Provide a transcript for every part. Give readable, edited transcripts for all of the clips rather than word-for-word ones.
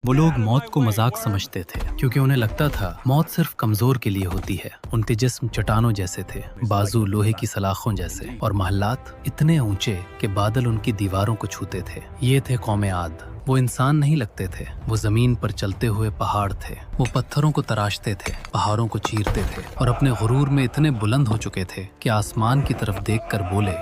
वो लोग मौत को मजाक समझते थे क्योंकि उन्हें लगता था मौत सिर्फ कमजोर के लिए होती है। उनके जिस्म चट्टानों जैसे थे, बाजू लोहे की सलाखों जैसे, और महलात इतने ऊंचे कि बादल उनकी दीवारों को छूते थे। ये थे कौम आद। वो इंसान नहीं लगते थे, वो जमीन पर चलते हुए पहाड़ थे। वो पत्थरों को तराशते थे, पहाड़ों को चीरते थे, और अपने गुरूर में इतने बुलंद हो चुके थे कि आसमान की तरफ देखकर बोले,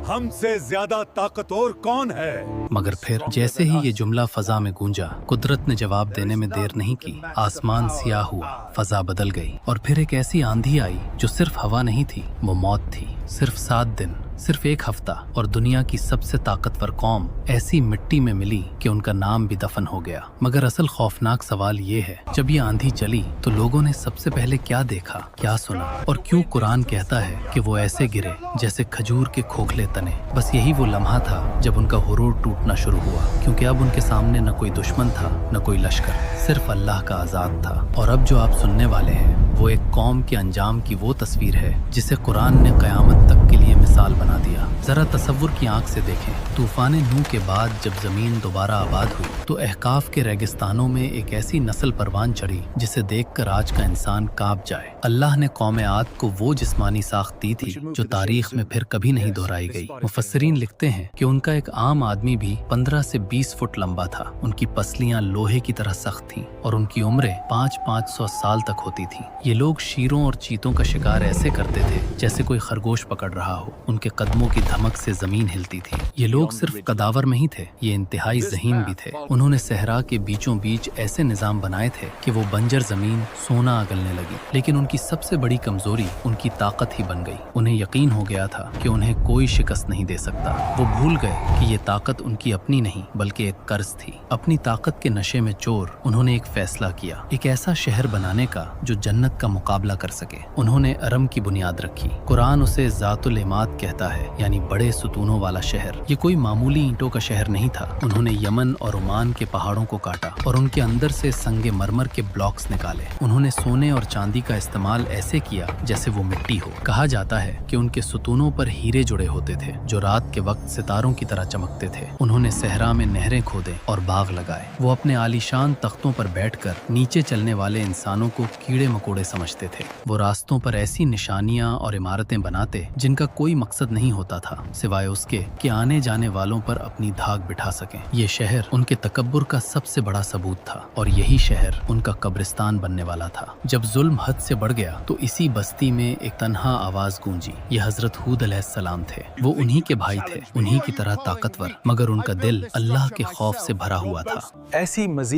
हमसे ज्यादा ताकतवर कौन है? मगर फिर जैसे ही ये जुमला फजा में गूंजा, कुदरत ने जवाब देने में देर नहीं की। आसमान सियाह हुआ, फजा बदल गई, और फिर एक ऐसी आंधी आई जो सिर्फ हवा नहीं थी, वो मौत थी। सिर्फ 7 दिन, सिर्फ 1 हफ्ता, और दुनिया की सबसे ताकतवर कौम ऐसी मिट्टी में मिली कि उनका नाम भी दफन हो गया। मगर असल खौफनाक सवाल ये है, जब ये आंधी चली तो लोगों ने सबसे पहले क्या देखा, क्या सुना, और क्यों कुरान कहता है कि वो ऐसे गिरे जैसे खजूर के खोखले तने। बस यही वो लम्हा था जब उनका हुरूर टूटना शुरू हुआ, क्योंकि अब उनके सामने न कोई दुश्मन था, न कोई लश्कर, सिर्फ अल्लाह का आजाद था। और अब जो आप सुनने वाले हैं वो एक कौम के अंजाम की वो तस्वीर है जिसे कुरान ने क़यामत तक के लिए मिसाल बना दिया। जरा तसव्वुर की आंख से देखें, तूफान नूह के बाद जब जमीन दोबारा आबाद हुई तो अहकाफ के रेगिस्तानों में एक ऐसी नस्ल परवान चढ़ी जिसे देखकर आज का इंसान कांप जाए। अल्लाह ने कौम आद को वो जिस्मानी साख्त दी थी जो तारीख में फिर कभी नहीं दोहराई गई। मुफस्सिरीन लिखते हैं कि उनका एक आम आदमी भी 15 से 20 फुट लंबा था। उनकी पसलियां लोहे की तरह सख्त थीं और उनकी उम्रें 500-500 साल तक होती थीं। ये लोग शेरों और चीतों का शिकार ऐसे करते थे जैसे कोई खरगोश पकड़ रहा हो। उनके कदमों की धमक से जमीन हिलती थी। ये लोग सिर्फ कदावर में ही थे, ये इंतहाई ज़हीन भी थे। उन्होंने सहरा के बीचों बीच ऐसे निजाम बनाए थे कि वो बंजर जमीन सोना अगलने लगी। लेकिन उनकी सबसे बड़ी कमजोरी उनकी ताकत ही बन गई। उन्हें यकीन हो गया था कि उन्हें कोई शिकस्त नहीं दे सकता। वो भूल गए कि ये ताकत उनकी अपनी नहीं बल्कि एक कर्ज थी। अपनी ताकत के नशे में चोर उन्होंने एक फैसला किया, एक ऐसा शहर बनाने का जो जन्नत का मुकाबला कर सके। उन्होंने अरम की बुनियाद रखी। कुरान उसे जातुल इमाद कहता है, यानी बड़े सुतूनों वाला शहर। ये कोई मामूली ईंटों का शहर नहीं था। उन्होंने यमन और ओमान के पहाड़ों को काटा और उनके अंदर से संगे मरमर के ब्लॉक्स निकाले। उन्होंने सोने और चांदी का इस्तेमाल ऐसे किया जैसे वो मिट्टी हो। कहा जाता है कि उनके सुतूनों पर हीरे जुड़े होते थे जो रात के वक्त सितारों की तरह चमकते थे। उन्होंने सहरा में नहरें खोदे और बाग लगाए। वो अपने आलीशान तख्तों पर बैठकर नीचे चलने वाले इंसानों को कीड़े मकोड़े समझते थे। वो रास्तों पर ऐसी निशानियां और इमारतें बनाते जिनका कोई मकसद नहीं होता था सिवाय उसके कि आने जाने वालों पर अपनी धाक बिठा सकें। ये शहर उनके तकब्बुर का सबसे बड़ा सबूत था, और यही शहर उनका कब्रिस्तान बनने वाला था। जब जुल्म हद से बढ़ गया तो इसी बस्ती में एक तन्हा आवाज गूंजी। ये हजरत हूद अलैहिस्सलाम थे। वो उन्हीं के भाई थे, उन्हीं की तरह ताकतवर, मगर उनका दिल अल्लाह के खौफ से भरा हुआ था। ऐसी मजीद